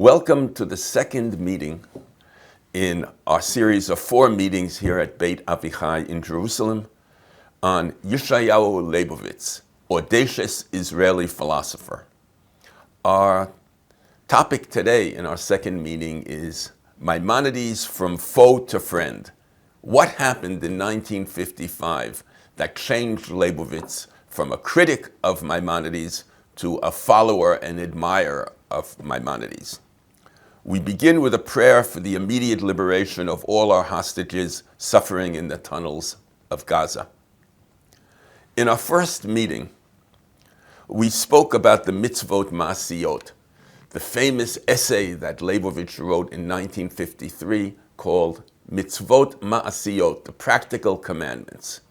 Welcome to the second meeting in our series of 4 meetings here at Beit Avichai in Jerusalem on Yeshayahu Leibowitz, audacious Israeli philosopher. Our topic today in our second meeting is Maimonides from foe to friend. What happened in 1955 that changed Leibowitz from a critic of Maimonides to a follower and admirer of Maimonides? We begin with a prayer for the immediate liberation of all our hostages suffering in the tunnels of Gaza. In our first meeting, we spoke about the mitzvot ma'asiyot, the famous essay that Leibowitz wrote in 1953 called Mitzvot Ma'asiyot, the Practical Commandments.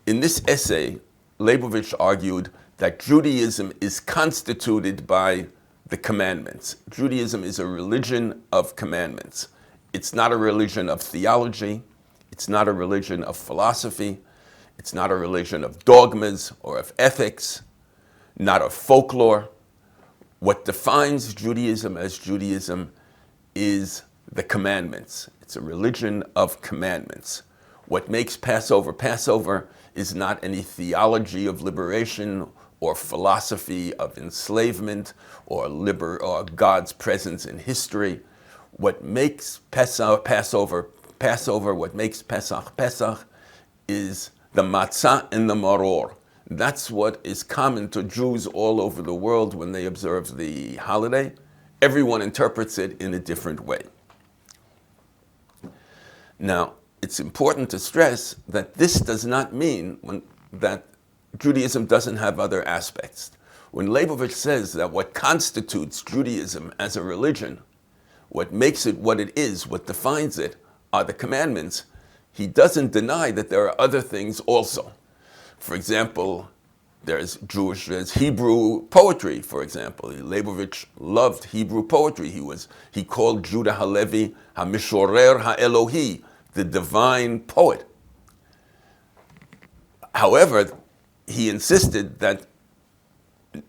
In this essay, Leibowitz argued that Judaism is constituted by the commandments. Judaism is a religion of commandments. It's not a religion of theology. It's not a religion of philosophy. It's not a religion of dogmas or of ethics, not of folklore. What defines Judaism as Judaism is the commandments. It's a religion of commandments. What makes Passover Passover is not any theology of liberation or philosophy of enslavement or God's presence in history. What makes Passover, what makes Pesach Pesach, is the matzah and the maror. That's what is common to Jews all over the world when they observe the holiday. Everyone interprets it in a different way. Now, it's important to stress that this does not mean that Judaism doesn't have other aspects. When Leibowitz says that what constitutes Judaism as a religion, what makes it what it is, what defines it, are the commandments, he doesn't deny that there are other things also. For example, there's Hebrew poetry, for example. Leibowitz loved Hebrew poetry. He called Judah Halevi HaMishorer HaElohi, the divine poet. However, he insisted that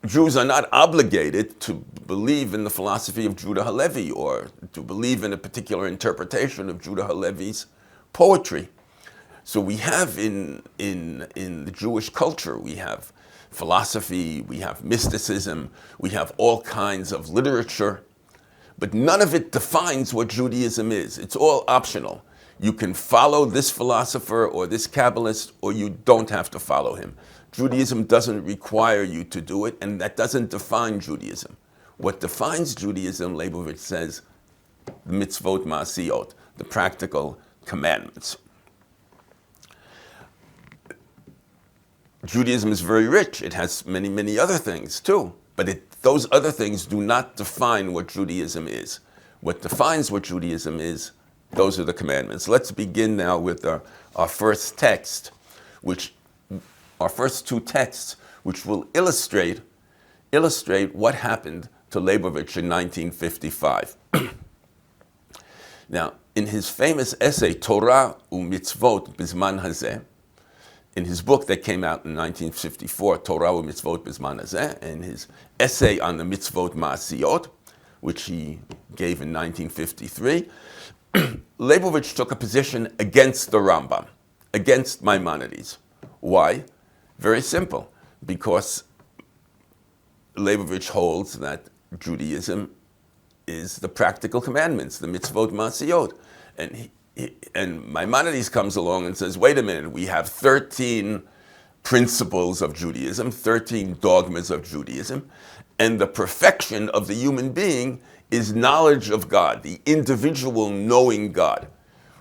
Jews are not obligated to believe in the philosophy of Judah Halevi or to believe in a particular interpretation of Judah Halevi's poetry. So we have in the Jewish culture, we have philosophy, we have mysticism, we have all kinds of literature, but none of it defines what Judaism is. It's all optional. You can follow this philosopher or this Kabbalist, or you don't have to follow him. Judaism doesn't require you to do it, and that doesn't define Judaism. What defines Judaism, Leibowitz says, the mitzvot ma'asiyot, the practical commandments. Judaism is very rich. It has many, many other things too, but those other things do not define what Judaism is. What defines what Judaism is, those are the commandments. Let's begin now with our first text, our first 2 texts, which will illustrate what happened to Leibowitz in 1955. Now, in his famous essay, Torah u'mitzvot bizman hazeh, in his book that came out in 1954, Torah u'mitzvot bizman hazeh, and his essay on the mitzvot ma'asiyot, which he gave in 1953, Leibowitz took a position against the Rambam, against Maimonides. Why? Very simple, because Leibowitz holds that Judaism is the practical commandments, the mitzvot ma'asiyot. And Maimonides comes along and says, wait a minute, we have 13 principles of Judaism, 13 dogmas of Judaism, and the perfection of the human being is knowledge of God, the individual knowing God.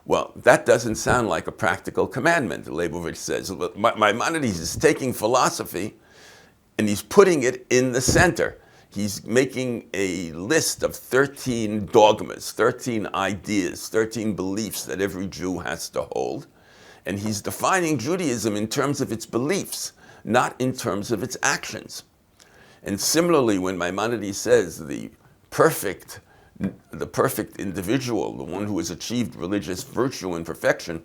Well, that doesn't sound like a practical commandment, Leibowitz says. Maimonides is taking philosophy and he's putting it in the center. He's making a list of 13 dogmas, 13 ideas, 13 beliefs that every Jew has to hold. And he's defining Judaism in terms of its beliefs, not in terms of its actions. And similarly, when Maimonides says the perfect individual, the one who has achieved religious virtue and perfection,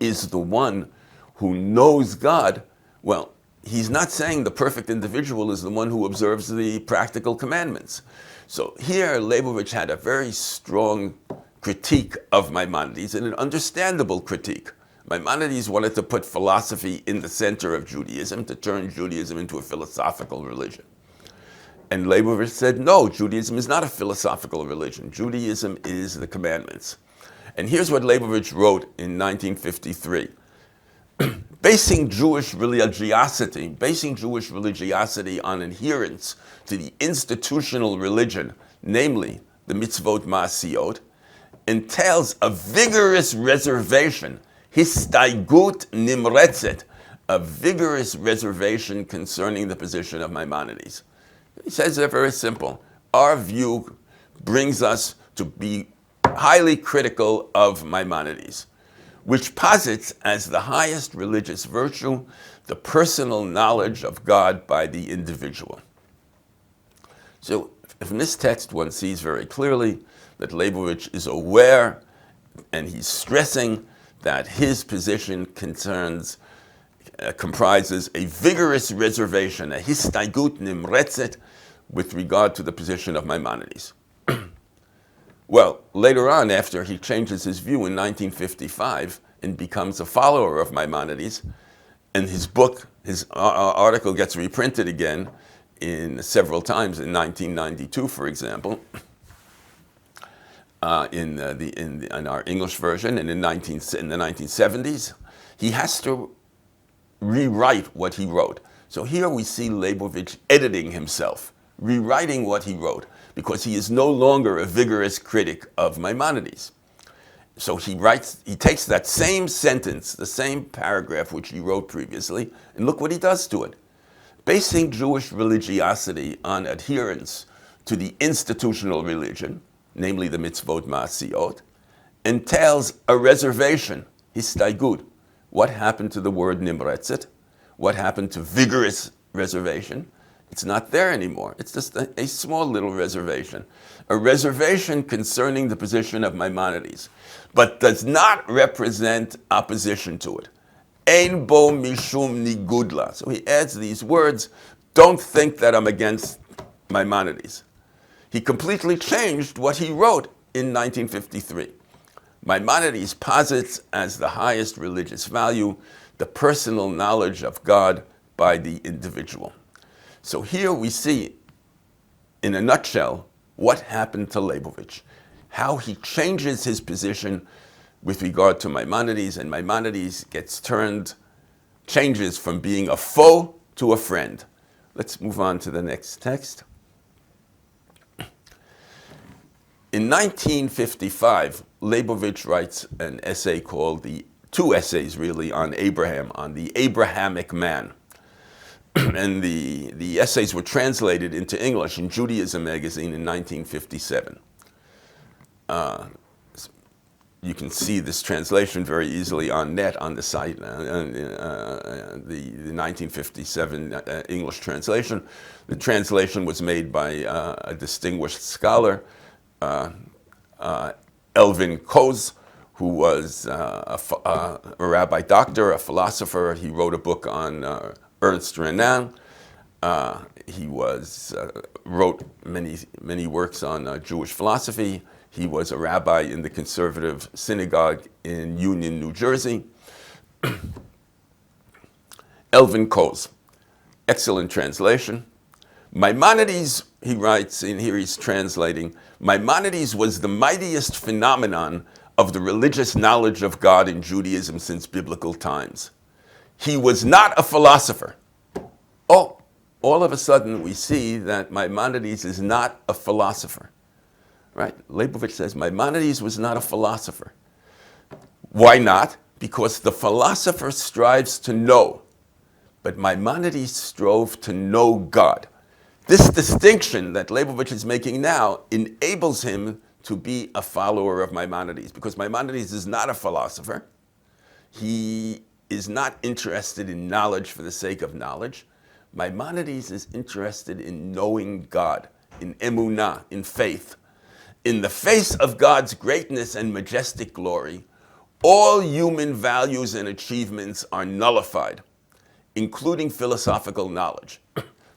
is the one who knows God, well, he's not saying the perfect individual is the one who observes the practical commandments. So here, Leibowitz had a very strong critique of Maimonides, and an understandable critique. Maimonides wanted to put philosophy in the center of Judaism, to turn Judaism into a philosophical religion. And Leibowitz said, no, Judaism is not a philosophical religion. Judaism is the commandments. And here's what Leibowitz wrote in 1953. Basing Jewish religiosity on adherence to the institutional religion, namely the mitzvot ma'asiyot, entails a vigorous reservation, histaigut nimretzet, a vigorous reservation concerning the position of Maimonides. He says they're very simple. Our view brings us to be highly critical of Maimonides, which posits as the highest religious virtue the personal knowledge of God by the individual. So from this text, one sees very clearly that Leibowitz is aware, and he's stressing that his position comprises a vigorous reservation, a histaigut nimretzet, with regard to the position of Maimonides. Well, later on, after he changes his view in 1955 and becomes a follower of Maimonides, and his book, his article gets reprinted again several times in 1992, for example, in our English version, and in the 1970s, he has to rewrite what he wrote. So here we see Leibowitz editing himself, rewriting what he wrote, because he is no longer a vigorous critic of Maimonides. So he takes that same sentence, the same paragraph which he wrote previously, and look what he does to it. Basing Jewish religiosity on adherence to the institutional religion, namely the mitzvot ma'asiyot, entails a reservation, histaigut. What happened to the word nimretzet? What happened to vigorous reservation? It's not there anymore. It's just a small little reservation. A reservation concerning the position of Maimonides, but does not represent opposition to it. Ein bo mishum nigudla. So he adds these words, don't think that I'm against Maimonides. He completely changed what he wrote in 1953. Maimonides posits as the highest religious value the personal knowledge of God by the individual. So here we see, in a nutshell, what happened to Leibowitz, how he changes his position with regard to Maimonides, and Maimonides changes from being a foe to a friend. Let's move on to the next text. In 1955, Leibowitz writes an essay called two essays really, on Abraham, on the Abrahamic man. And the essays were translated into English in Judaism magazine in 1957. You can see this translation very easily on net on the site, the 1957 English translation. The translation was made by a distinguished scholar, Elvin Koz, who was a rabbi doctor, a philosopher. He wrote a book on Ernst Renan. He wrote many works on Jewish philosophy. He was a rabbi in the conservative synagogue in Union, New Jersey. Elvin Koz, excellent translation. Maimonides, he writes, and here he's translating, Maimonides was the mightiest phenomenon of the religious knowledge of God in Judaism since biblical times. He was not a philosopher. Oh, all of a sudden we see that Maimonides is not a philosopher. Right? Leibowitz says Maimonides was not a philosopher. Why not? Because the philosopher strives to know, but Maimonides strove to know God. This distinction that Leibowitz is making now enables him to be a follower of Maimonides, because Maimonides is not a philosopher. He is not interested in knowledge for the sake of knowledge. Maimonides is interested in knowing God, in emunah, in faith. In the face of God's greatness and majestic glory, all human values and achievements are nullified. including philosophical knowledge.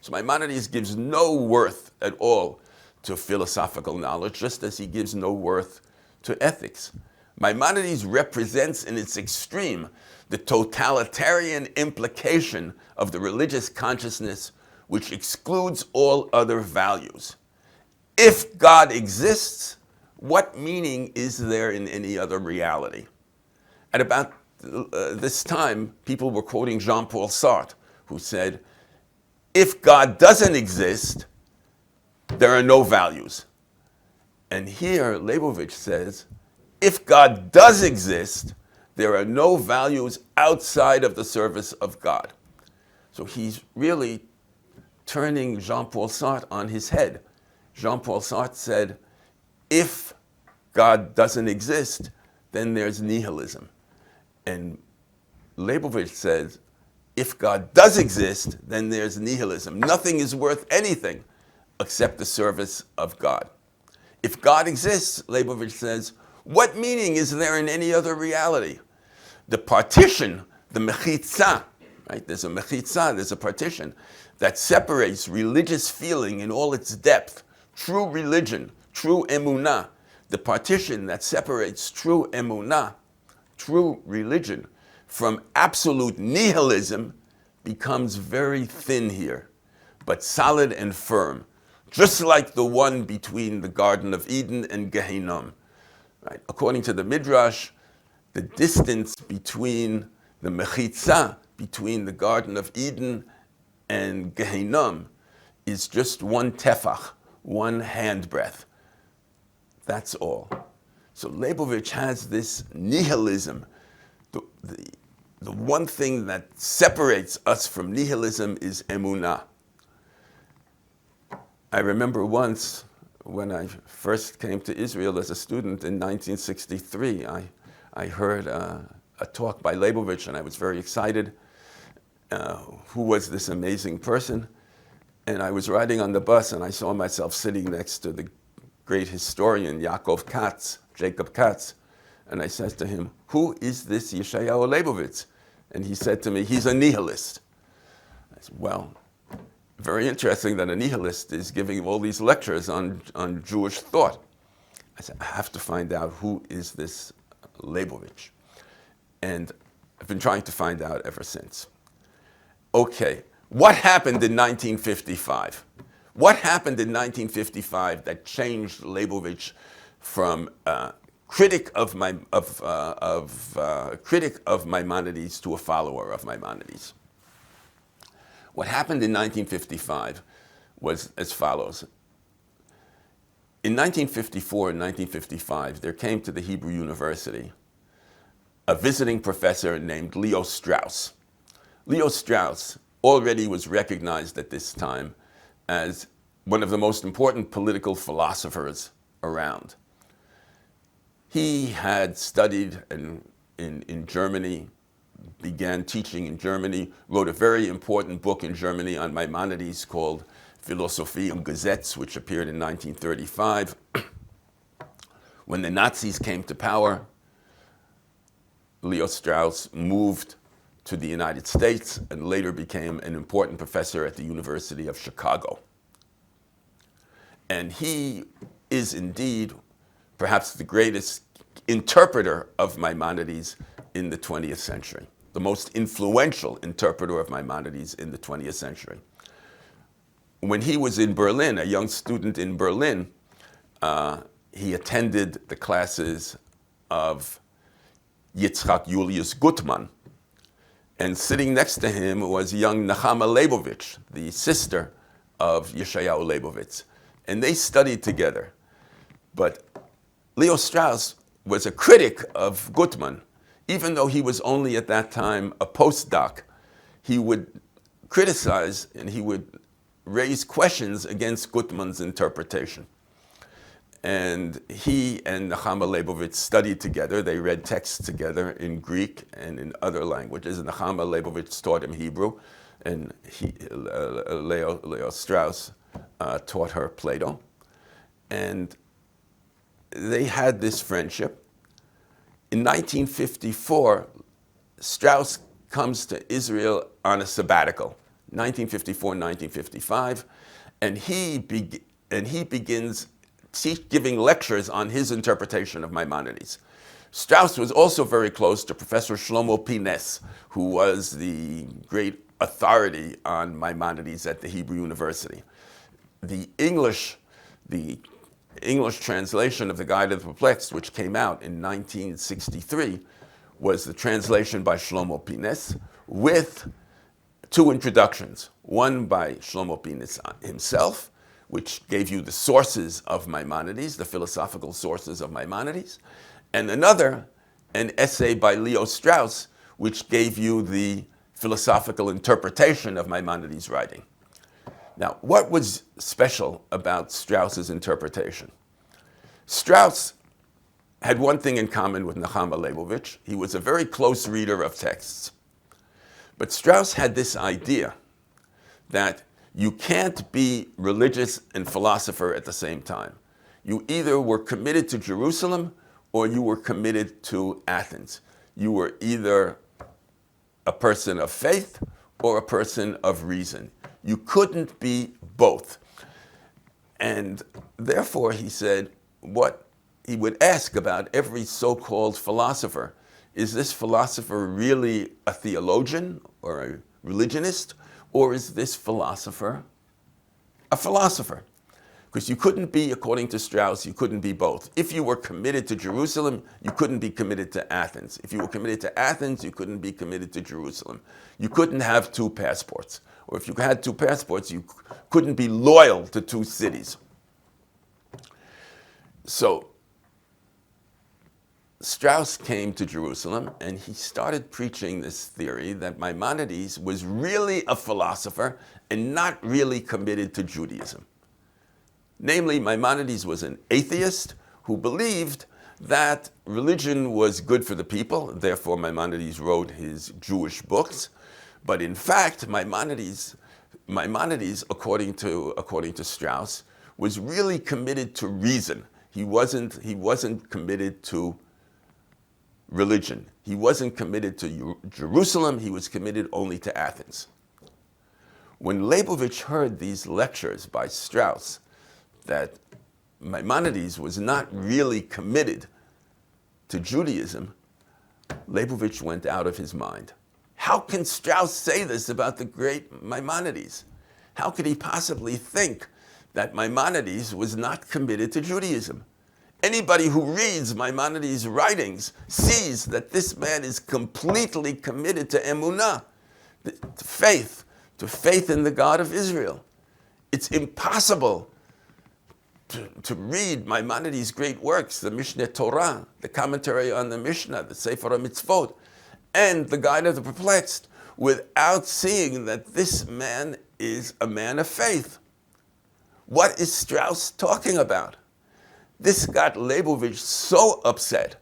So Maimonides gives no worth at all to philosophical knowledge, just as he gives no worth to ethics. Maimonides represents in its extreme the totalitarian implication of the religious consciousness which excludes all other values. If God exists, what meaning is there in any other reality? At about this time, people were quoting Jean-Paul Sartre, who said, if God doesn't exist, there are no values. And here, Leibowitz says, if God does exist, there are no values outside of the service of God. So he's really turning Jean-Paul Sartre on his head. Jean-Paul Sartre said, if God doesn't exist, then there's nihilism. And Leibowitz says, if God does exist, then there's nihilism. Nothing is worth anything except the service of God. If God exists, Leibowitz says, what meaning is there in any other reality? The partition, the mechitza, right? There's a mechitza, there's a partition that separates religious feeling in all its depth, true religion, true emunah, the partition that separates true emunah, true religion, from absolute nihilism becomes very thin here, but solid and firm, just like the one between the Garden of Eden and Gehinnom. Right? According to the Midrash, the distance between the mechitza, between the Garden of Eden and Gehinnom, is just one tefach, one handbreadth. That's all. So Leibowitz has this nihilism. The one thing that separates us from nihilism is emunah. I remember once when I first came to Israel as a student in 1963, I heard a talk by Leibowitz, and I was very excited. Who was this amazing person? And I was riding on the bus, and I saw myself sitting next to the great historian Jacob Katz, and I said to him, who is this Yeshayahu Leibowitz? And he said to me, he's a nihilist. I said, well, very interesting that a nihilist is giving all these lectures on Jewish thought. I said, I have to find out who is this Leibowitz. And I've been trying to find out ever since. Okay, what happened in 1955? What happened in 1955 that changed Leibowitz from critic of Maimonides to a follower of Maimonides? What happened in 1955 was as follows. In 1954 and 1955, there came to the Hebrew University a visiting professor named Leo Strauss. Leo Strauss already was recognized at this time as one of the most important political philosophers around. He had studied in Germany, began teaching in Germany, wrote a very important book in Germany on Maimonides called Philosophie und Gesetz, which appeared in 1935. When the Nazis came to power, Leo Strauss moved to the United States and later became an important professor at the University of Chicago. And he is indeed perhaps the greatest interpreter of Maimonides in the 20th century, the most influential interpreter of Maimonides in the 20th century. When he was in Berlin, a young student in Berlin, he attended the classes of Yitzhak Julius Gutmann. And sitting next to him was young Nechama Leibowitz, the sister of Yeshayahu Leibowitz. And they studied together. But Leo Strauss was a critic of Gutmann. Even though he was only at that time a postdoc, he would criticize and he would raise questions against Gutmann's interpretation. And he and Nechama Leibowitz studied together. They read texts together in Greek and in other languages. And Nechama Leibowitz taught him Hebrew, and Leo Strauss taught her Plato. And they had this friendship. In 1954, Strauss comes to Israel on a sabbatical, 1954-1955, and he begins giving lectures on his interpretation of Maimonides. Strauss was also very close to Professor Shlomo Pines, who was the great authority on Maimonides at the Hebrew University. The English translation of the Guide of the Perplexed, which came out in 1963, was the translation by Shlomo Pines with two introductions. One by Shlomo Pines himself, which gave you the sources of Maimonides, the philosophical sources of Maimonides, and another, an essay by Leo Strauss, which gave you the philosophical interpretation of Maimonides' writing. Now, what was special about Strauss's interpretation? Strauss had one thing in common with Yeshayahu Leibowitz. He was a very close reader of texts. But Strauss had this idea that you can't be religious and philosopher at the same time. You either were committed to Jerusalem or you were committed to Athens. You were either a person of faith or a person of reason. You couldn't be both. And therefore, he said, what he would ask about every so-called philosopher, is this philosopher really a theologian or a religionist, or is this philosopher a philosopher? Because you couldn't be, according to Strauss, you couldn't be both. If you were committed to Jerusalem, you couldn't be committed to Athens. If you were committed to Athens, you couldn't be committed to Jerusalem. You couldn't have two passports. Or if you had two passports, you couldn't be loyal to two cities. So Strauss came to Jerusalem and he started preaching this theory that Maimonides was really a philosopher and not really committed to Judaism. Namely, Maimonides was an atheist who believed that religion was good for the people, therefore Maimonides wrote his Jewish books. But in fact, Maimonides, according to Strauss, was really committed to reason. He wasn't committed to religion. He wasn't committed to Jerusalem. He was committed only to Athens. When Leibowitz heard these lectures by Strauss, that Maimonides was not really committed to Judaism, Leibowitz went out of his mind. How can Strauss say this about the great Maimonides? How could he possibly think that Maimonides was not committed to Judaism? Anybody who reads Maimonides' writings sees that this man is completely committed to emunah, to faith in the God of Israel. It's impossible to read Maimonides' great works, the Mishneh Torah, the commentary on the Mishnah, the Sefer HaMitzvot, and the Guide of the Perplexed, without seeing that this man is a man of faith. What is Strauss talking about? This got Leibowitz so upset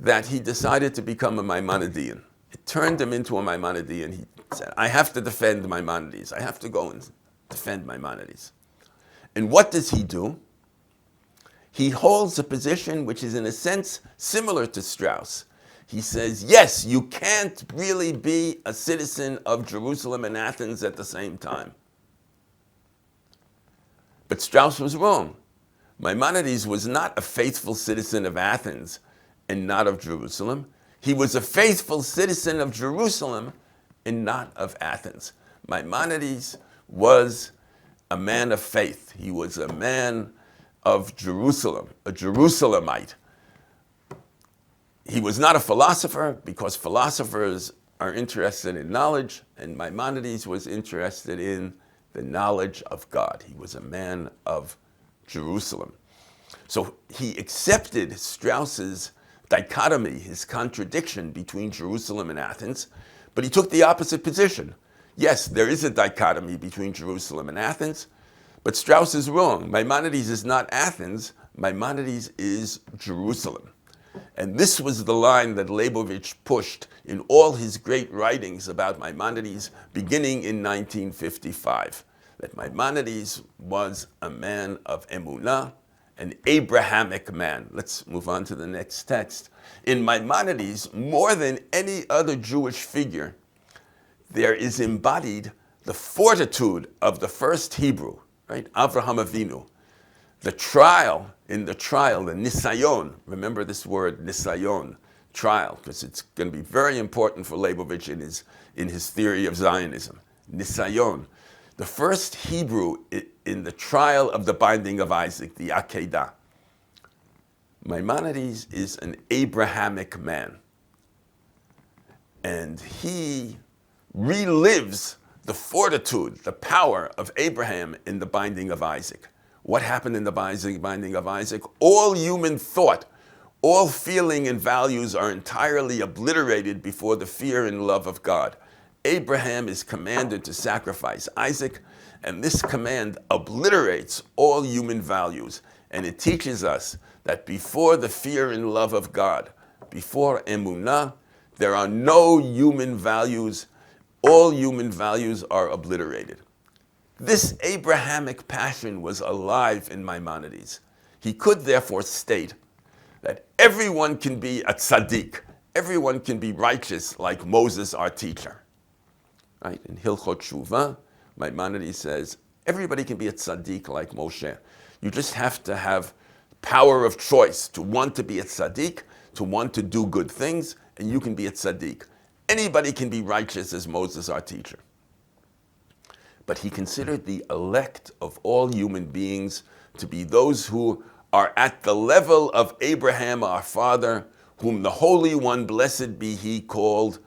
that he decided to become a Maimonidean. It turned him into a Maimonidean. He said, I have to defend Maimonides. I have to go and defend Maimonides. And what does he do? He holds a position which is in a sense similar to Strauss. He says, yes, you can't really be a citizen of Jerusalem and Athens at the same time. But Strauss was wrong. Maimonides was not a faithful citizen of Athens and not of Jerusalem. He was a faithful citizen of Jerusalem and not of Athens. Maimonides was a man of faith. He was a man of Jerusalem, a Jerusalemite. He was not a philosopher because philosophers are interested in knowledge, and Maimonides was interested in the knowledge of God. He was a man of Jerusalem. So he accepted Strauss's dichotomy, his contradiction between Jerusalem and Athens, but he took the opposite position. Yes, there is a dichotomy between Jerusalem and Athens, but Strauss is wrong. Maimonides is not Athens, Maimonides is Jerusalem. And this was the line that Leibowitz pushed in all his great writings about Maimonides beginning in 1955, that Maimonides was a man of emunah an Abrahamic man. Let's move on to the next text. In Maimonides, more than any other Jewish figure, there is embodied the fortitude of the first Hebrew, right? Avraham Avinu. The trial, the nisayon, remember this word, nisayon, trial, because it's going to be very important for Leibowitz in his theory of Zionism. Nisayon. The first Hebrew in the trial of the binding of Isaac, the Akedah. Maimonides is an Abrahamic man. And he relives the fortitude, the power of Abraham in the binding of Isaac. What happened in the binding of Isaac? All human thought, all feeling and values are entirely obliterated before the fear and love of God. Abraham is commanded to sacrifice Isaac, and this command obliterates all human values. And it teaches us that before the fear and love of God, before emunah, there are no human values. All human values are obliterated. This Abrahamic passion was alive in Maimonides. He could therefore state that everyone can be a tzaddik. Everyone can be righteous like Moses, our teacher. Right? In Hilchot Shuvah, Maimonides says, everybody can be a tzaddik like Moshe. You just have to have power of choice to want to be a tzaddik, to want to do good things, and you can be a tzaddik. Anybody can be righteous as Moses, our teacher. But he considered the elect of all human beings to be those who are at the level of Abraham, our father, whom the Holy One, blessed be he, called,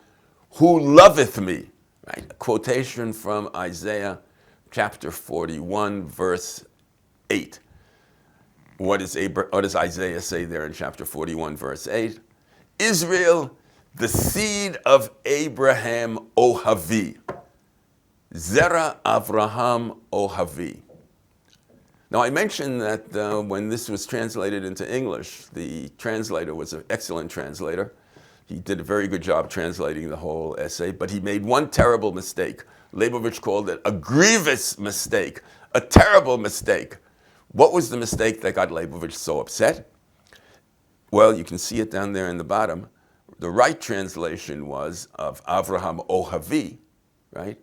who loveth me. Right? A quotation from Isaiah chapter 41, verse 8. What does Isaiah say there in chapter 41, verse 8? Israel, the seed of Abraham, Ohavi. Zera Avraham Ohavi. Now, I mentioned that when this was translated into English, the translator was an excellent translator. He did a very good job translating the whole essay, but he made one terrible mistake. Leibowitz called it a grievous mistake, a terrible mistake. What was the mistake that got Leibowitz so upset? Well, you can see it down there in the bottom. The right translation was of Avraham Ohavi, right?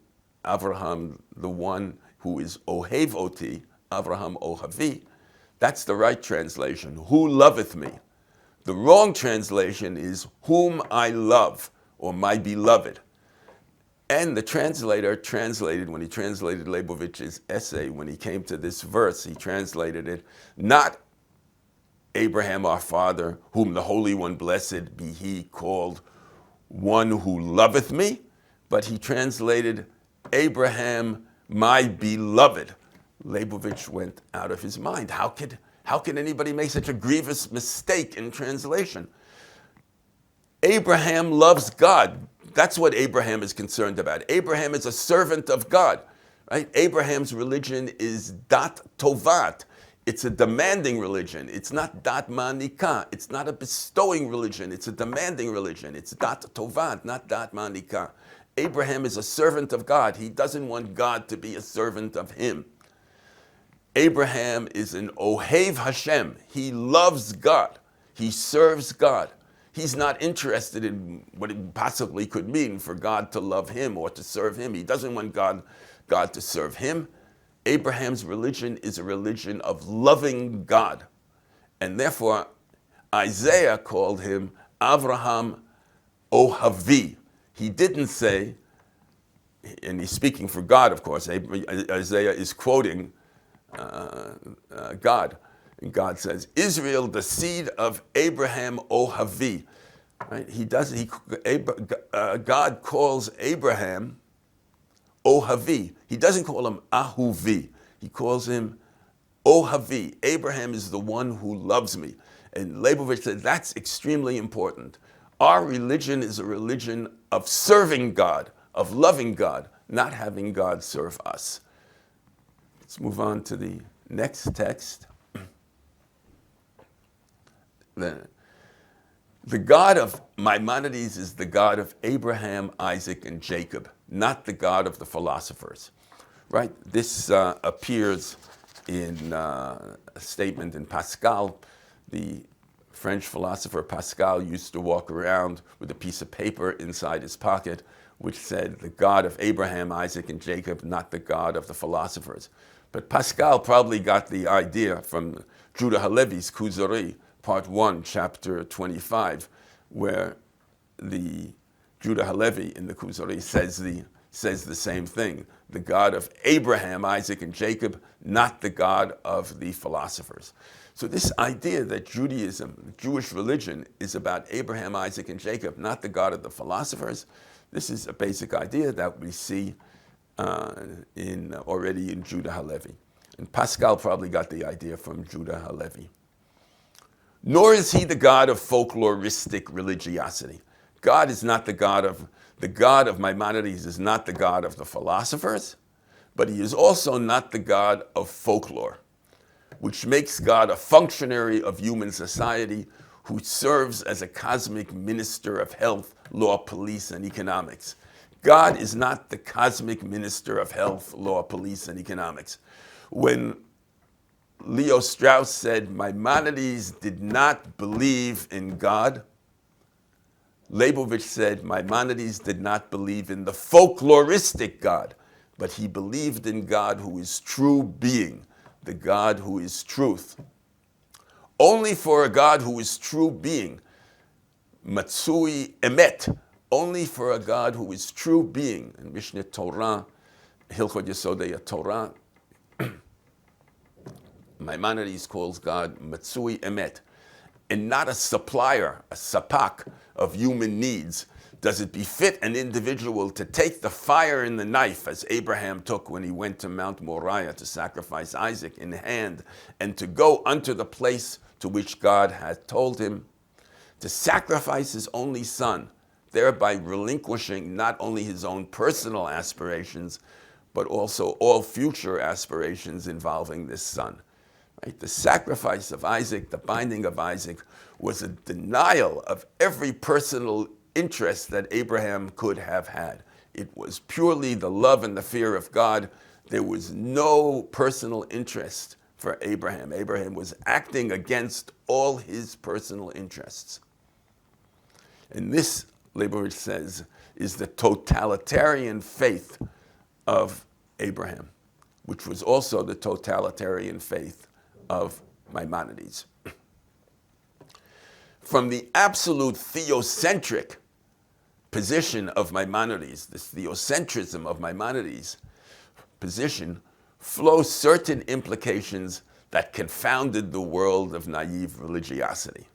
Avraham, the one who is Ohev Oti, Avraham Ohavi. That's the right translation, who loveth me. The wrong translation is whom I love, or my beloved. And the translator translated, when he translated Leibovitz's essay, when he came to this verse, he translated it, not Abraham our father, whom the Holy One, blessed be he, called one who loveth me, but he translated Abraham, my beloved. Leibowitz went out of his mind. How can anybody make such a grievous mistake in translation? Abraham loves God. That's what Abraham is concerned about. Abraham is a servant of God. Right? Abraham's religion is dat tovat. It's a demanding religion. It's not dat manika. It's not a bestowing religion. It's a demanding religion. It's dat tovat, not dat manika. Abraham is a servant of God. He doesn't want God to be a servant of him. Abraham is an Ohev Hashem. He loves God. He serves God. He's not interested in what it possibly could mean for God to love him or to serve him. He doesn't want God to serve him. Abraham's religion is a religion of loving God. And therefore, Isaiah called him Avraham Ohavi. He didn't say, and he's speaking for God, of course. Isaiah is quoting God. And God says, Israel, the seed of Abraham Ohavi. Right? God calls Abraham Ohavi. He doesn't call him Ahuvi. He calls him Ohavi. Abraham is the one who loves me. And Leibowitz said that's extremely important. Our religion is a religion of serving God, of loving God, not having God serve us. Let's move on to the next text. The God of Maimonides is the God of Abraham, Isaac, and Jacob, not the God of the philosophers. Right? This appears in a statement in Pascal. The French philosopher Pascal used to walk around with a piece of paper inside his pocket which said, the God of Abraham, Isaac, and Jacob, not the God of the philosophers. But Pascal probably got the idea from Judah Halevi's Kuzari, part 1, chapter 25, where the Judah Halevi in the Kuzari says the same thing. The God of Abraham, Isaac, and Jacob, not the God of the philosophers. So this idea that Judaism, the Jewish religion, is about Abraham, Isaac, and Jacob, not the God of the philosophers, this is a basic idea that we see already in Judah Halevi. And Pascal probably got the idea from Judah Halevi. Nor is he the God of folkloristic religiosity. God is not the God of Maimonides is not the God of the philosophers, but he is also not the God of folklore, which makes God a functionary of human society who serves as a cosmic minister of health, law, police, and economics. God is not the cosmic minister of health, law, police, and economics. When Leo Strauss said Maimonides did not believe in God, Leibowitz said Maimonides did not believe in the folkloristic God, but he believed in God who is true being, the God who is truth. Only for a God who is true being, Matsui Emet, only for a God who is true being, in Mishneh Torah, Hilchot Yesodei Torah, Maimonides calls God Matsui Emet, and not a supplier, a sapak of human needs, does it befit an individual to take the fire and the knife, as Abraham took when he went to Mount Moriah to sacrifice Isaac, in hand, and to go unto the place to which God had told him, to sacrifice his only son, thereby relinquishing not only his own personal aspirations, but also all future aspirations involving this son. Right? The sacrifice of Isaac, the binding of Isaac, was a denial of every personal interest that Abraham could have had. It was purely the love and the fear of God. There was no personal interest for Abraham. Abraham was acting against all his personal interests. And this, Leibowitz says, is the totalitarian faith of Abraham, which was also the totalitarian faith of Maimonides. From the absolute theocentric position of Maimonides, this theocentrism of Maimonides' position, flow certain implications that confounded the world of naive religiosity.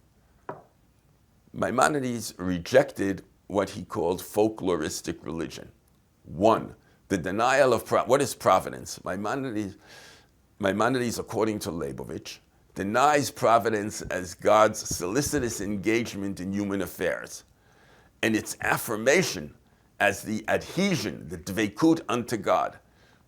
Maimonides rejected what he called folkloristic religion. One, the denial of what is providence? Maimonides, according to Leibowitz, denies providence as God's solicitous engagement in human affairs, and its affirmation as the adhesion, the dveikut unto God,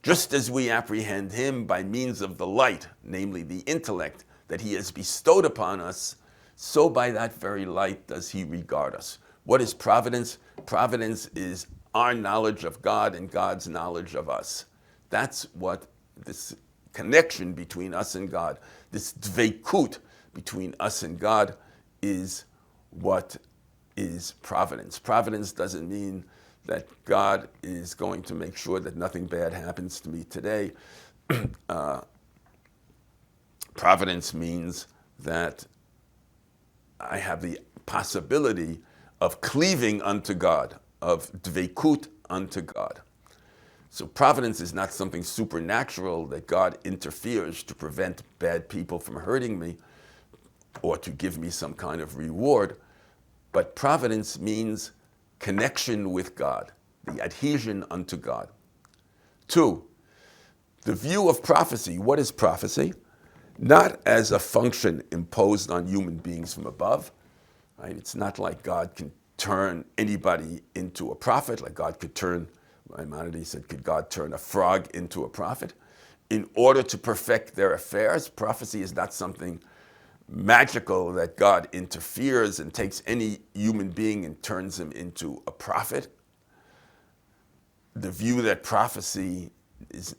just as we apprehend him by means of the light, namely the intellect, that he has bestowed upon us, so by that very light does he regard us. What is providence? Providence is our knowledge of God and God's knowledge of us. That's what this connection between us and God, this dveikut between us and God, is what is providence. Providence doesn't mean that God is going to make sure that nothing bad happens to me today. Providence means that I have the possibility of cleaving unto God, of dveikut unto God. So providence is not something supernatural that God interferes to prevent bad people from hurting me or to give me some kind of reward. But providence means connection with God, the adhesion unto God. Two, the view of prophecy. What is prophecy? Not as a function imposed on human beings from above. Right? It's not like God can turn anybody into a prophet, like God could turn, Maimonides said, could God turn a frog into a prophet? In order to perfect their affairs, prophecy is not something magical that God interferes and takes any human being and turns him into a prophet. The view that prophecy is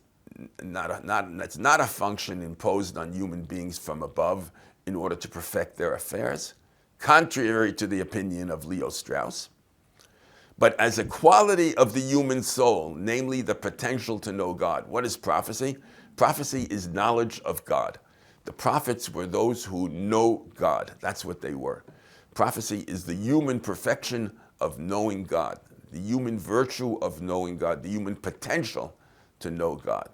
it's not a function imposed on human beings from above in order to perfect their affairs, contrary to the opinion of Leo Strauss, but as a quality of the human soul, namely the potential to know God. What is prophecy? Prophecy is knowledge of God. The prophets were those who know God. That's what they were. Prophecy is the human perfection of knowing God, the human virtue of knowing God, the human potential to know God.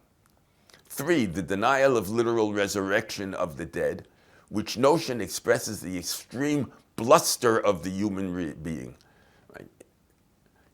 3, the denial of literal resurrection of the dead, which notion expresses the extreme bluster of the human being.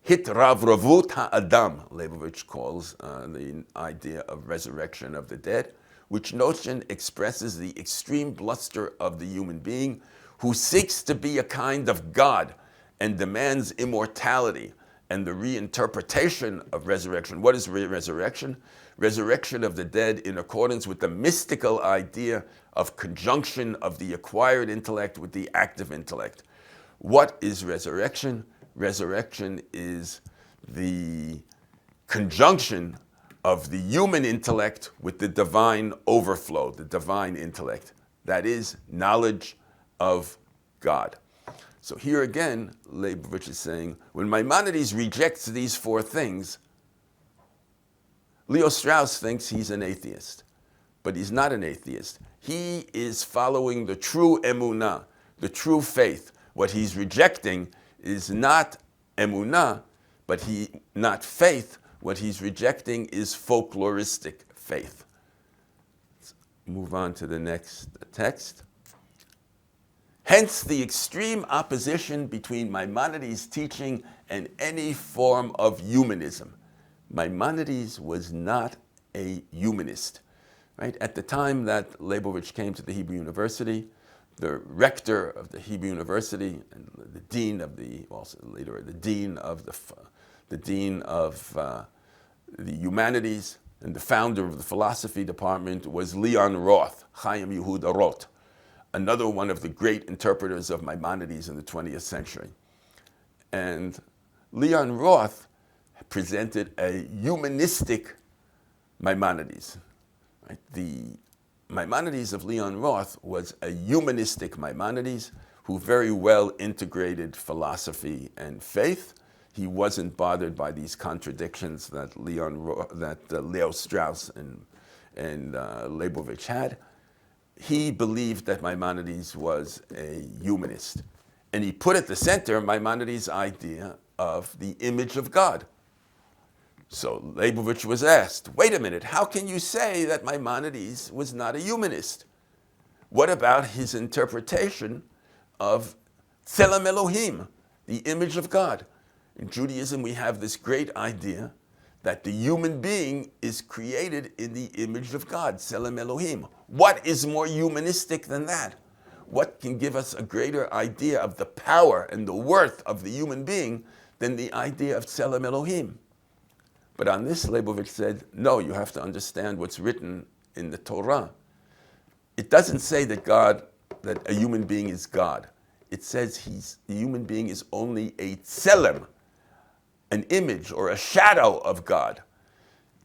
Hitravravut ha'adam, Leibowitz calls the idea of resurrection of the dead, which notion expresses the extreme bluster of the human being who seeks to be a kind of God and demands immortality and the reinterpretation of resurrection. What is resurrection? Resurrection of the dead in accordance with the mystical idea of conjunction of the acquired intellect with the active intellect. What is resurrection? Resurrection is the conjunction of the human intellect with the divine overflow, the divine intellect. That is knowledge of God. So here again, Leibowitz is saying, when Maimonides rejects these 4 things, Leo Strauss thinks he's an atheist, but he's not an atheist. He is following the true emunah, the true faith. What he's rejecting is not emunah, but not faith. What he's rejecting is folkloristic faith. Let's move on to the next text. Hence the extreme opposition between Maimonides' teaching and any form of humanism. Maimonides was not a humanist. Right? At the time that Leibowitz came to the Hebrew University, the rector of the Hebrew University and the dean of the, also later the dean of the humanities and the founder of the philosophy department was Leon Roth, Chaim Yehuda Roth, another one of the great interpreters of Maimonides in the 20th century. And Leon Roth presented a humanistic Maimonides. Right? The Maimonides of Leon Roth was a humanistic Maimonides who very well integrated philosophy and faith. He wasn't bothered by these contradictions that Leo Strauss and Leibowitz had. He believed that Maimonides was a humanist. And he put at the center Maimonides' idea of the image of God. So Leibowitz was asked, wait a minute, how can you say that Maimonides was not a humanist? What about his interpretation of Tselem Elohim, the image of God? In Judaism, we have this great idea that the human being is created in the image of God, Tselem Elohim. What is more humanistic than that? What can give us a greater idea of the power and the worth of the human being than the idea of Tselem Elohim? But on this, Leibowitz said, no, you have to understand what's written in the Torah. It doesn't say that a human being is God. It says the human being is only a tselem, an image or a shadow of God.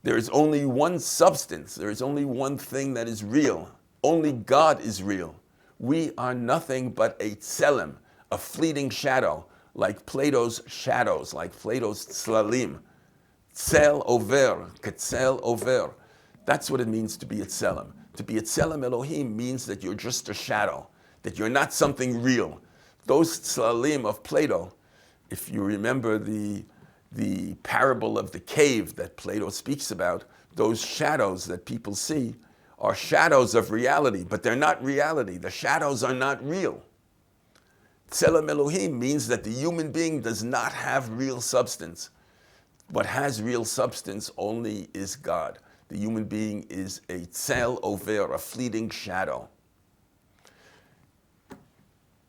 There is only one substance. There is only one thing that is real. Only God is real. We are nothing but a tselem, a fleeting shadow, like Plato's shadows, like Plato's tzlalim. Tzel over, ketzel over. That's what it means to be a tselem. To be a tselem Elohim means that you're just a shadow, that you're not something real. Those tzlalim of Plato, if you remember the parable of the cave that Plato speaks about, those shadows that people see are shadows of reality, but they're not reality. The shadows are not real. Tselem Elohim means that the human being does not have real substance. What has real substance only is God. The human being is a tzel over, a fleeting shadow.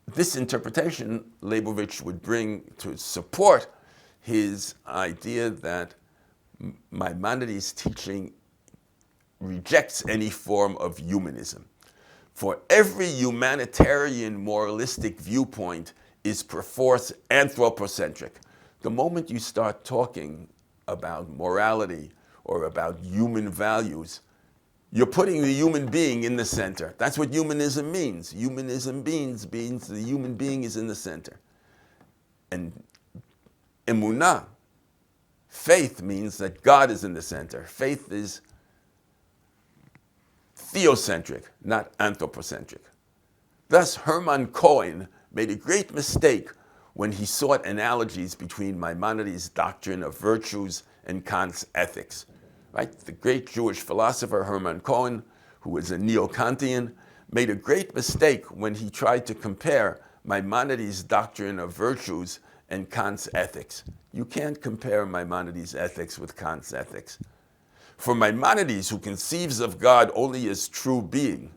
This interpretation Leibowitz would bring to support his idea that Maimonides' teaching rejects any form of humanism. For every humanitarian moralistic viewpoint is perforce anthropocentric. The moment you start talking about morality or about human values, you're putting the human being in the center. That's what humanism means. Humanism means the human being is in the center. And emunah, faith, means that God is in the center. Faith is theocentric, not anthropocentric. Thus, Hermann Cohen made a great mistake when he sought analogies between Maimonides' doctrine of virtues and Kant's ethics. Right? The great Jewish philosopher Hermann Cohen, who was a neo-Kantian, made a great mistake when he tried to compare Maimonides' doctrine of virtues and Kant's ethics. You can't compare Maimonides' ethics with Kant's ethics. For Maimonides, who conceives of God only as true being,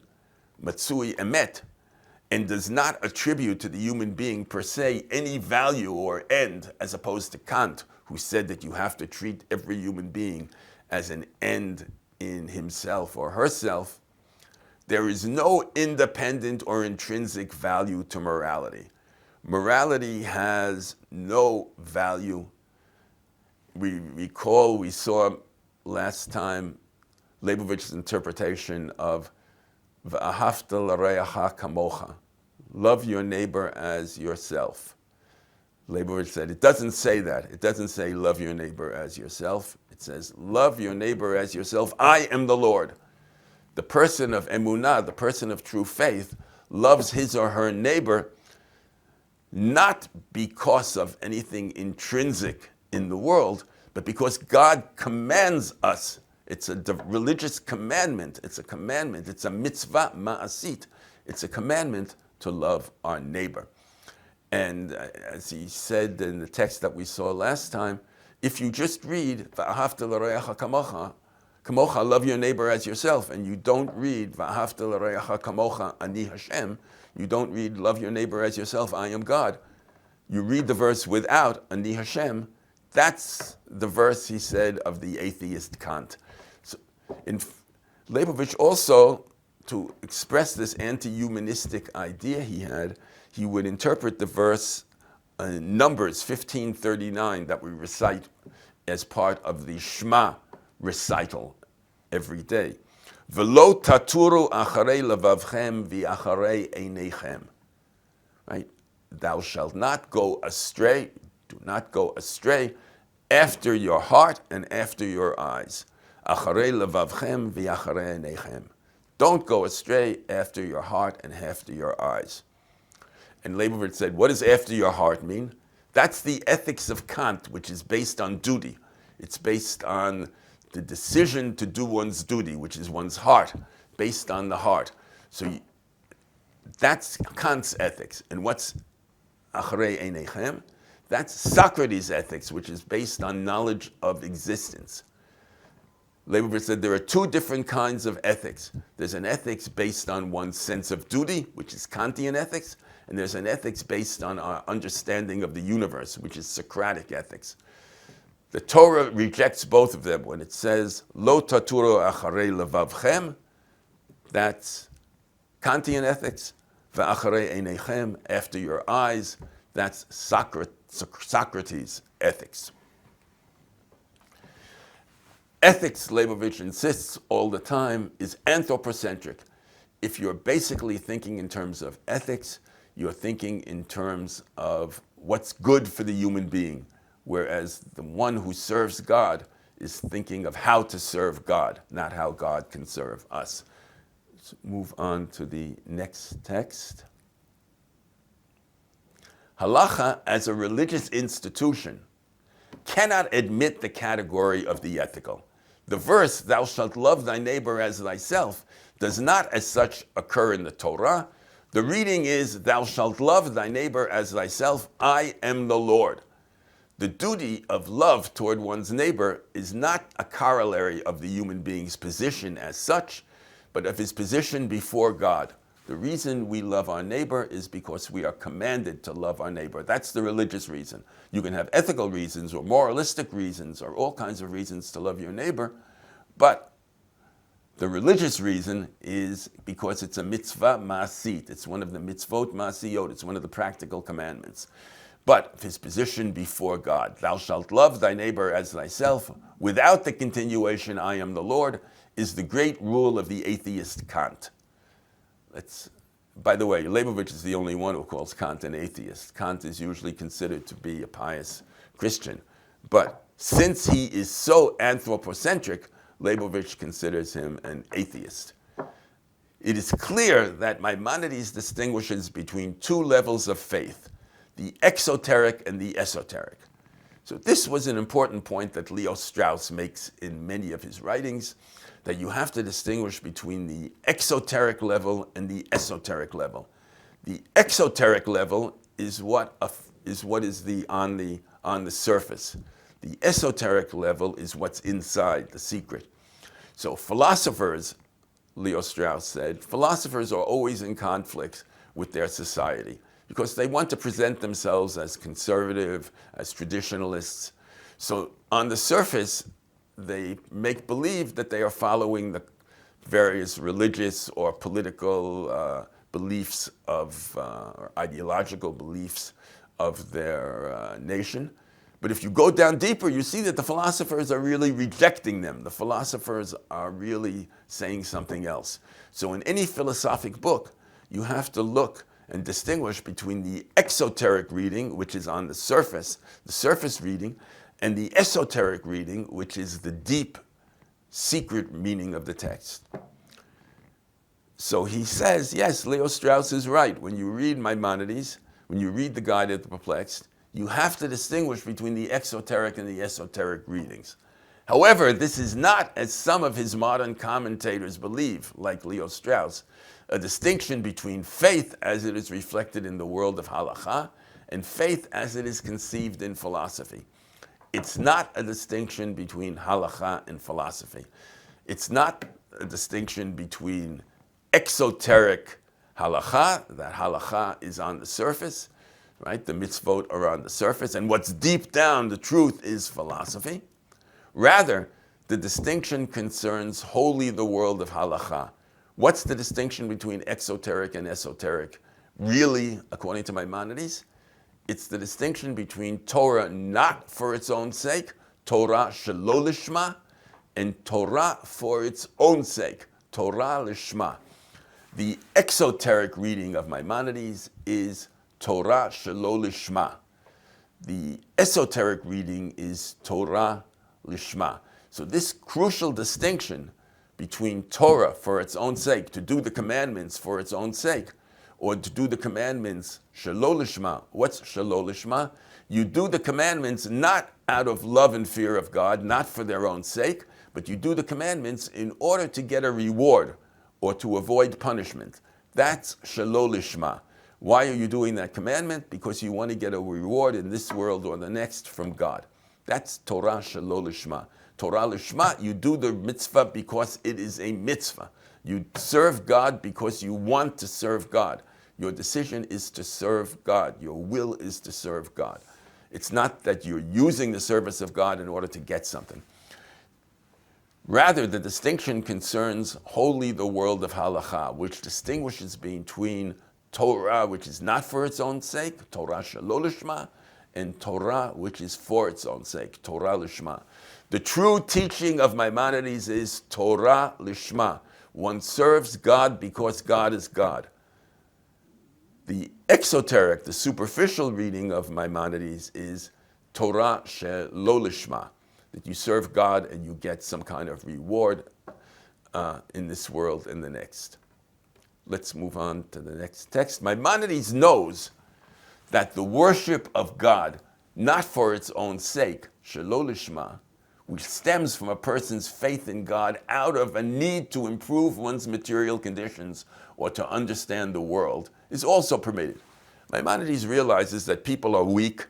matsui emet, and does not attribute to the human being per se any value or end, as opposed to Kant, who said that you have to treat every human being as an end in himself or herself, there is no independent or intrinsic value to morality. Morality has no value. We recall, we saw last time Leibowitz's interpretation of V'ahavta l'reacha kamocha, love your neighbor as yourself. Leibowitz said, it doesn't say that. It doesn't say love your neighbor as yourself. It says, love your neighbor as yourself. I am the Lord. The person of emunah, the person of true faith, loves his or her neighbor not because of anything intrinsic in the world, but because God commands us. It's a religious commandment. It's a commandment. It's a mitzvah ma'asit. It's a commandment to love our neighbor. And as he said in the text that we saw last time, if you just read V'ahavta l'reacha kamocha, love your neighbor as yourself, and you don't read V'ahavta l'reacha kamocha, ani Hashem, you don't read love your neighbor as yourself, I am God, you read the verse without ani Hashem, that's the verse, he said, of the atheist Kant. So, Leibowitz also, to express this anti-humanistic idea he had, he would interpret the verse Numbers 15:39 that we recite as part of the Shema recital every day. V'lo taturu acharei levavchem v'acharei einechem. Right? Thou shalt not go astray, do not go astray after your heart and after your eyes. Acharei levavchem v'acharei einechem. Don't go astray after your heart and after your eyes. And Leibowitz said, what does after your heart mean? That's the ethics of Kant, which is based on duty. It's based on the decision to do one's duty, which is one's heart, based on the heart. So that's Kant's ethics. And what's acharei einechem? That's Socrates' ethics, which is based on knowledge of existence. Leibowitz said there are two different kinds of ethics. There's an ethics based on one's sense of duty, which is Kantian ethics, and there's an ethics based on our understanding of the universe, which is Socratic ethics. The Torah rejects both of them when it says, Lo taturu acharei levavchem, that's Kantian ethics, v'acharei einechem, after your eyes, that's Socrates' ethics. Ethics, Leibowitz insists all the time, is anthropocentric. If you're basically thinking in terms of ethics, you're thinking in terms of what's good for the human being, whereas the one who serves God is thinking of how to serve God, not how God can serve us. Let's move on to the next text. Halacha, as a religious institution, cannot admit the category of the ethical. The verse, thou shalt love thy neighbor as thyself, does not as such occur in the Torah. The reading is, thou shalt love thy neighbor as thyself, I am the Lord. The duty of love toward one's neighbor is not a corollary of the human being's position as such, but of his position before God. The reason we love our neighbor is because we are commanded to love our neighbor. That's the religious reason. You can have ethical reasons or moralistic reasons or all kinds of reasons to love your neighbor, but the religious reason is because it's a mitzvah ma'asit. It's one of the mitzvot ma'asiyot. It's one of the practical commandments. But his position before God, thou shalt love thy neighbor as thyself, without the continuation, I am the Lord, is the great rule of the atheist Kant. By the way, Leibowitz is the only one who calls Kant an atheist. Kant is usually considered to be a pious Christian. But since he is so anthropocentric, Leibowitz considers him an atheist. It is clear that Maimonides distinguishes between two levels of faith, the exoteric and the esoteric. So this was an important point that Leo Strauss makes in many of his writings, that you have to distinguish between the exoteric level and the esoteric level. The exoteric level is what is on the surface. The esoteric level is what's inside, the secret. So philosophers, Leo Strauss said, philosophers are always in conflict with their society because they want to present themselves as conservative, as traditionalists. So on the surface, they make believe that they are following the various religious or political beliefs or ideological beliefs of their nation. But if you go down deeper, you see that the philosophers are really rejecting them. The philosophers are really saying something else. So in any philosophic book, you have to look and distinguish between the exoteric reading, which is on the surface reading, and the esoteric reading, which is the deep, secret meaning of the text. So he says, yes, Leo Strauss is right. When you read Maimonides, when you read the Guide of the Perplexed, you have to distinguish between the exoteric and the esoteric readings. However, this is not, as some of his modern commentators believe, like Leo Strauss, a distinction between faith as it is reflected in the world of halakha and faith as it is conceived in philosophy. It's not a distinction between halakha and philosophy. It's not a distinction between exoteric halakha, that halakha is on the surface, right? The mitzvot are on the surface, and what's deep down, the truth, is philosophy. Rather, the distinction concerns wholly the world of halakha. What's the distinction between exoteric and esoteric? Really, according to Maimonides, it's the distinction between Torah not for its own sake, Torah shelo lishma, and Torah for its own sake, Torah lishma. The exoteric reading of Maimonides is Torah shelo lishma. The esoteric reading is Torah lishma. So this crucial distinction between Torah for its own sake, to do the commandments for its own sake, or to do the commandments shelo lishma. What's shelo lishma? You do the commandments not out of love and fear of God, not for their own sake, but you do the commandments in order to get a reward or to avoid punishment. That's shelo lishma. Why are you doing that commandment? Because you want to get a reward in this world or the next from God. That's Torah shelo lishma. Torah lishma, you do the mitzvah because it is a mitzvah. You serve God because you want to serve God. Your decision is to serve God. Your will is to serve God. It's not that you're using the service of God in order to get something. Rather, the distinction concerns wholly the world of halakha, which distinguishes between Torah, which is not for its own sake, Torah shelo lishma, and Torah, which is for its own sake, Torah lishma. The true teaching of Maimonides is Torah lishma. One serves God because God is God. The exoteric, the superficial reading of Maimonides is Torah shelo lishma, that you serve God and you get some kind of reward in this world and the next. Let's move on to the next text. Maimonides knows that the worship of God, not for its own sake, shelo lishma, which stems from a person's faith in God out of a need to improve one's material conditions or to understand the world, is also permitted. Maimonides realizes that people are weak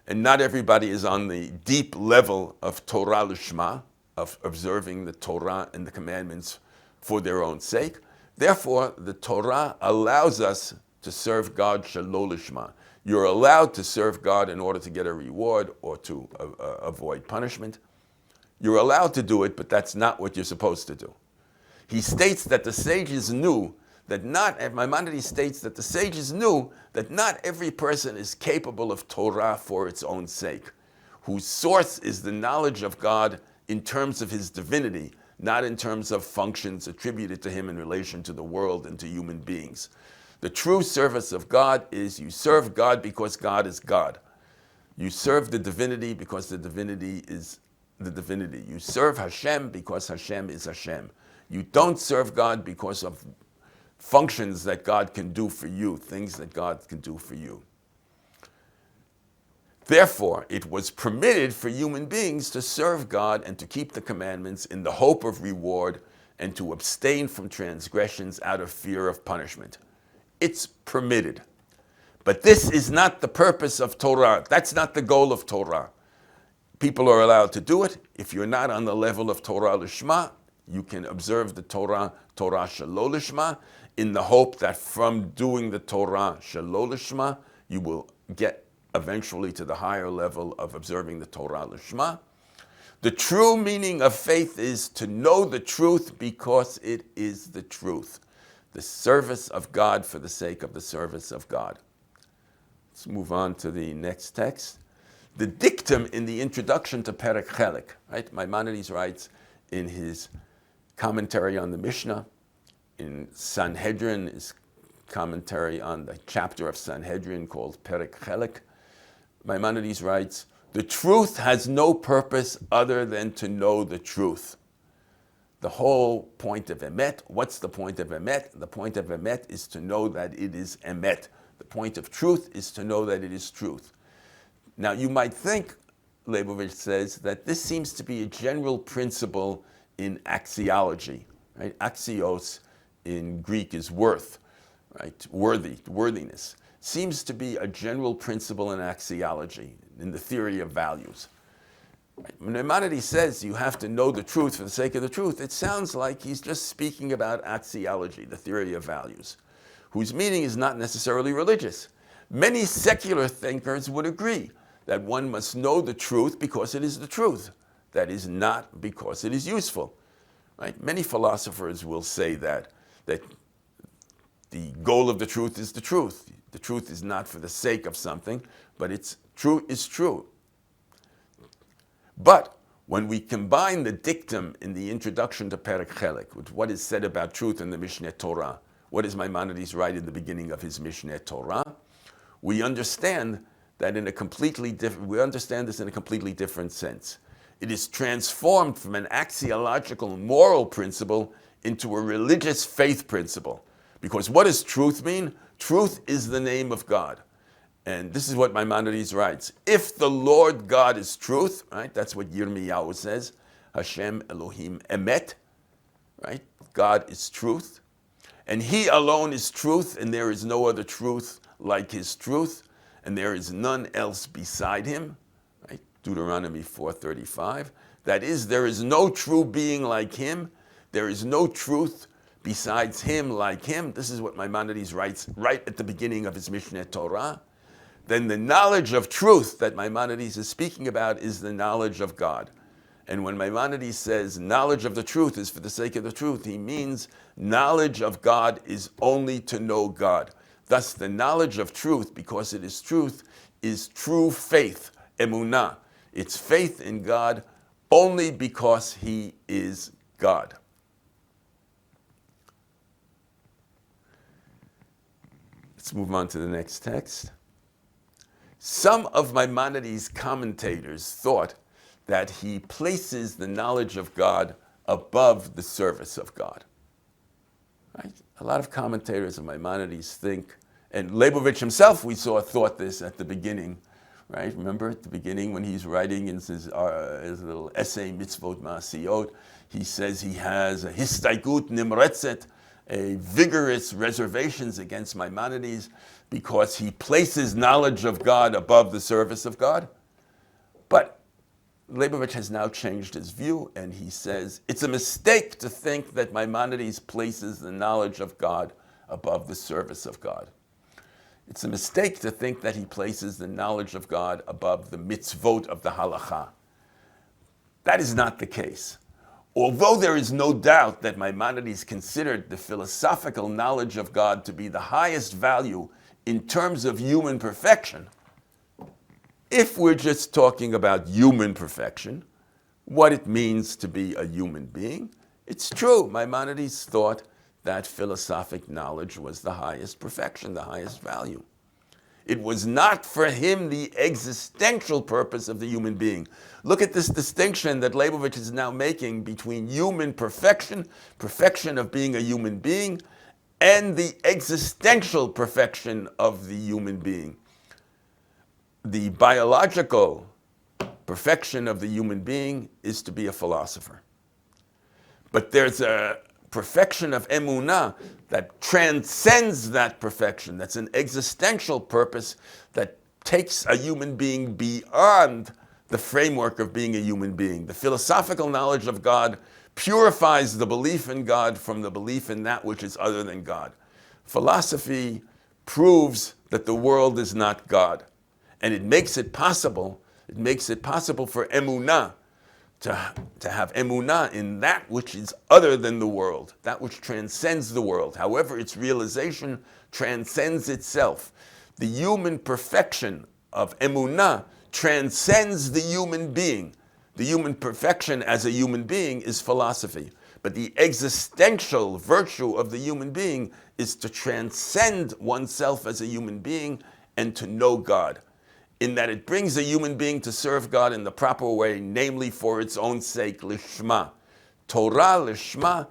and not everybody is on the deep level of Torah lishma, of observing the Torah and the commandments for their own sake. Therefore, the Torah allows us to serve God shelo lishma. You're allowed to serve God in order to get a reward or to avoid punishment. You're allowed to do it, but that's not what you're supposed to do. He states that the sages knew that Maimonides states that the sages knew that not every person is capable of Torah for its own sake, whose source is the knowledge of God in terms of his divinity, not in terms of functions attributed to him in relation to the world and to human beings. The true service of God is you serve God because God is God. You serve the divinity because the divinity is the divinity. You serve Hashem because Hashem is Hashem. You don't serve God because of functions that God can do for you, things that God can do for you. Therefore, it was permitted for human beings to serve God and to keep the commandments in the hope of reward and to abstain from transgressions out of fear of punishment. It's permitted. But this is not the purpose of Torah. That's not the goal of Torah. People are allowed to do it. If you're not on the level of Torah Lishma, you can observe the Torah Shelo Lishma, in the hope that from doing the Torah Shelo Lishma, you will get eventually to the higher level of observing the Torah Lishma. The true meaning of faith is to know the truth because it is the truth. The service of God for the sake of the service of God. Let's move on to the next text. The dictum in the introduction to Perek Chelek, right? Maimonides writes in his commentary on the Mishnah, in Sanhedrin, his commentary on the chapter of Sanhedrin called Perek Chelek, Maimonides writes, the truth has no purpose other than to know the truth. The whole point of emet, what's the point of emet? The point of emet is to know that it is emet. The point of truth is to know that it is truth. Now you might think, Leibowitz says, that this seems to be a general principle in axiology. Right? Axios in Greek is worth, right? Worthiness. Seems to be a general principle in axiology, in the theory of values. When Maimonides says you have to know the truth for the sake of the truth, it sounds like he's just speaking about axiology, the theory of values, whose meaning is not necessarily religious. Many secular thinkers would agree that one must know the truth because it is the truth. That is not because it is useful. Right? Many philosophers will say that the goal of the truth is the truth. The truth is not for the sake of something, but it's true is true. But when we combine the dictum in the introduction to Perek Chelek with what is said about truth in the Mishneh Torah, what does Maimonides write in the beginning of his Mishneh Torah? We understand that we understand this in a completely different sense. It is transformed from an axiological moral principle into a religious faith principle. Because what does truth mean? Truth is the name of God. And this is what Maimonides writes. If the Lord God is truth, right? That's what Yirmiyahu says. Hashem Elohim Emet, right? God is truth. And he alone is truth, and there is no other truth like his truth, and there is none else beside him, right? Deuteronomy 4:35. That is, there is no true being like him. There is no truth besides him like him. This is what Maimonides writes right at the beginning of his Mishneh Torah. Then the knowledge of truth that Maimonides is speaking about is the knowledge of God. And when Maimonides says knowledge of the truth is for the sake of the truth, he means knowledge of God is only to know God. Thus, the knowledge of truth, because it is truth, is true faith, emunah. It's faith in God only because he is God. Let's move on to the next text. Some of Maimonides' commentators thought that he places the knowledge of God above the service of God. Right? A lot of commentators of Maimonides think, and Leibowitz himself, we saw, thought this at the beginning, right? Remember at the beginning when he's writing in his little essay, Mitzvot Ma'asiyot, he says he has a histaigut nimretzet, a vigorous reservations against Maimonides because he places knowledge of God above the service of God. But Leibowitz has now changed his view, and he says it's a mistake to think that Maimonides places the knowledge of God above the service of God. It's a mistake to think that he places the knowledge of God above the mitzvot of the halakha. That is not the case. Although there is no doubt that Maimonides considered the philosophical knowledge of God to be the highest value in terms of human perfection, if we're just talking about human perfection, what it means to be a human being. It's true, Maimonides thought that philosophic knowledge was the highest perfection, the highest value. It was not for him the existential purpose of the human being. Look at this distinction that Leibowitz is now making between human perfection, perfection of being a human being, and the existential perfection of the human being. The biological perfection of the human being is to be a philosopher. But there's a perfection of emunah that transcends that perfection. That's an existential purpose that takes a human being beyond the framework of being a human being. The philosophical knowledge of God purifies the belief in God from the belief in that which is other than God. Philosophy proves that the world is not God. And it makes it possible for emunah, to have emunah in that which is other than the world, that which transcends the world. However, its realization transcends itself. The human perfection of emunah transcends the human being. The human perfection as a human being is philosophy. But the existential virtue of the human being is to transcend oneself as a human being and to know God, in that it brings a human being to serve God in the proper way, namely for its own sake, lishma. Torah, lishma,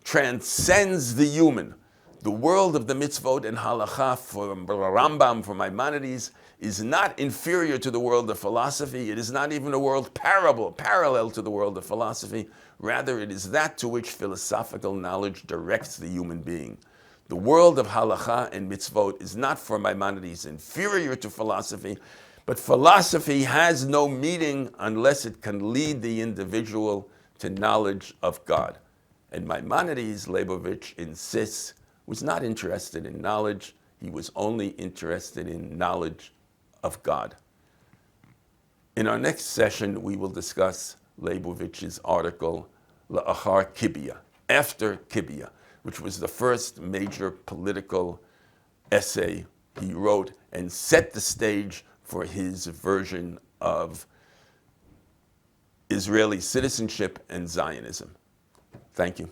transcends the human. The world of the mitzvot and halacha from Rambam, from Maimonides, is not inferior to the world of philosophy. It is not even a world parallel to the world of philosophy. Rather, it is that to which philosophical knowledge directs the human being. The world of halacha and mitzvot is not, for Maimonides, inferior to philosophy, but philosophy has no meaning unless it can lead the individual to knowledge of God. And Maimonides, Leibowitz insists, was not interested in knowledge. He was only interested in knowledge of God. In our next session, we will discuss Leibowitz's article, La'achar Kibia, after Kibia, which was the first major political essay he wrote and set the stage for his version of Israeli citizenship and Zionism. Thank you.